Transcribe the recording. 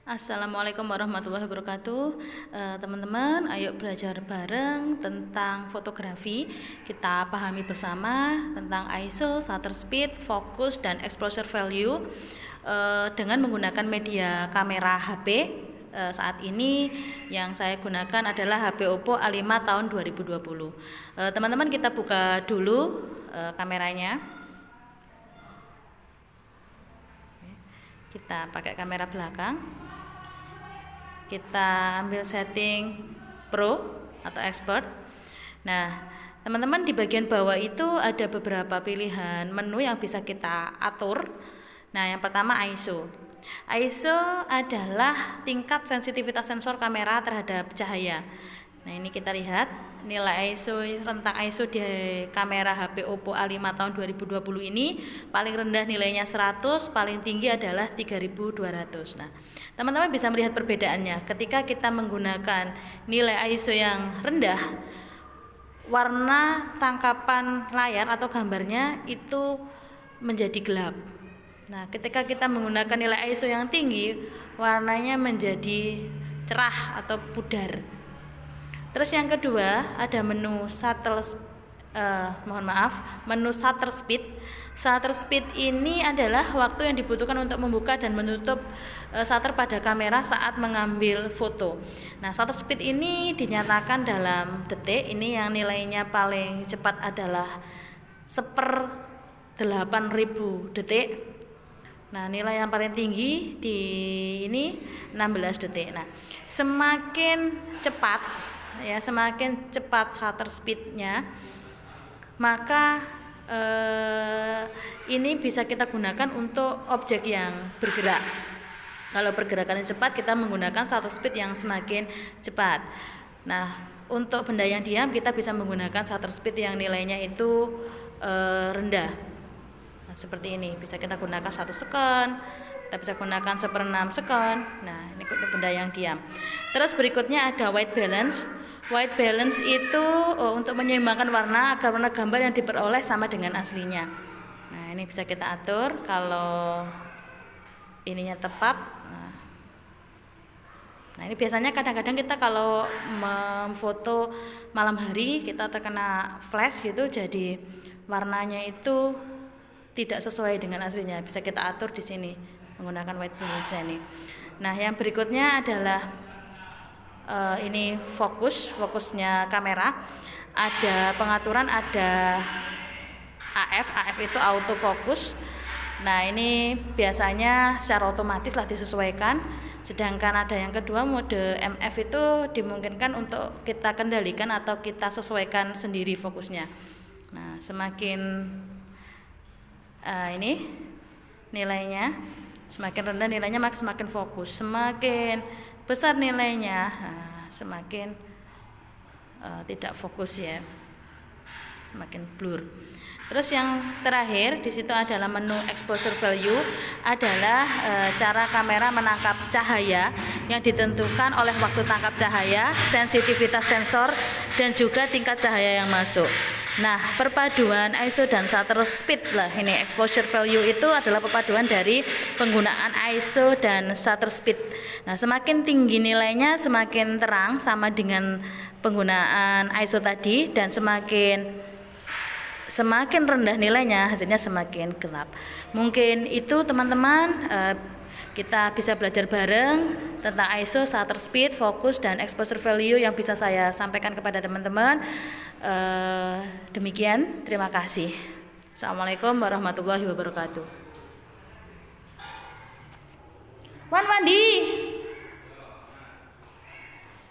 Assalamualaikum warahmatullahi wabarakatuh. Teman-teman, ayo belajar bareng tentang fotografi. Kita pahami bersama tentang ISO, shutter speed, focus, dan exposure value dengan menggunakan media kamera HP. Saat ini yang saya gunakan adalah HP Oppo A5 tahun 2020. Teman-teman, kita buka dulu kameranya. Kita pakai kamera belakang. Kita ambil setting Pro atau Expert. Nah, teman-teman, di bagian bawah itu ada beberapa pilihan menu yang bisa kita atur. Nah, yang pertama ISO. ISO adalah tingkat sensitivitas sensor kamera terhadap cahaya. Nah, ini kita lihat nilai ISO, rentang ISO di kamera HP Oppo A5 tahun 2020 ini paling rendah nilainya 100, paling tinggi adalah 3200. Nah, teman-teman bisa melihat perbedaannya. Ketika kita menggunakan nilai ISO yang rendah, warna tangkapan layar atau gambarnya itu menjadi gelap. Nah, ketika kita menggunakan nilai ISO yang tinggi, warnanya menjadi cerah atau pudar. Terus yang kedua ada menu menu shutter speed. Shutter speed ini adalah waktu yang dibutuhkan untuk membuka dan menutup shutter pada kamera saat mengambil foto. Nah, shutter speed ini dinyatakan dalam detik. Ini yang nilainya paling cepat adalah 1/8000 detik. Nah, nilai yang paling tinggi di ini 16 detik. Nah, semakin cepat shutter speednya, maka ini bisa kita gunakan untuk objek yang bergerak. Kalau pergerakannya cepat, kita menggunakan shutter speed yang semakin cepat. Nah, untuk benda yang diam, kita bisa menggunakan shutter speed yang nilainya itu rendah. Nah, seperti ini, bisa kita gunakan 1 second, kita bisa gunakan 1/6 second. Nah, ini untuk benda yang diam. Terus berikutnya ada white balance. White balance itu untuk menyeimbangkan warna agar warna gambar yang diperoleh sama dengan aslinya. Nah, ini bisa kita atur kalau ininya tepat. Nah, ini biasanya kadang-kadang kita kalau memfoto malam hari, kita terkena flash gitu, jadi warnanya itu tidak sesuai dengan aslinya. Bisa kita atur di sini menggunakan white balance ini. Nah, yang berikutnya adalah ini fokusnya kamera. Ada pengaturan, ada AF itu autofocus. Nah, ini biasanya secara otomatis lah disesuaikan. Sedangkan ada yang kedua, mode MF itu dimungkinkan untuk kita kendalikan atau kita sesuaikan sendiri fokusnya. Nah, semakin ini nilainya semakin rendah nilainya, maka semakin fokus. Semakin besar nilainya, semakin tidak fokus ya, semakin blur. Terus yang terakhir di situ adalah menu exposure value, adalah cara kamera menangkap cahaya yang ditentukan oleh waktu tangkap cahaya, sensitivitas sensor, dan juga tingkat cahaya yang masuk. Nah, perpaduan ISO dan shutter speed lah, ini exposure value itu adalah perpaduan dari penggunaan ISO dan shutter speed. Nah, semakin tinggi nilainya semakin terang sama dengan penggunaan ISO tadi, dan semakin rendah nilainya hasilnya semakin gelap. Mungkin itu teman-teman, kita bisa belajar bareng tentang ISO, shutter speed, focus, dan exposure value yang bisa saya sampaikan kepada teman-teman. Demikian, terima kasih. Assalamualaikum warahmatullahi wabarakatuh. Wan Wandi.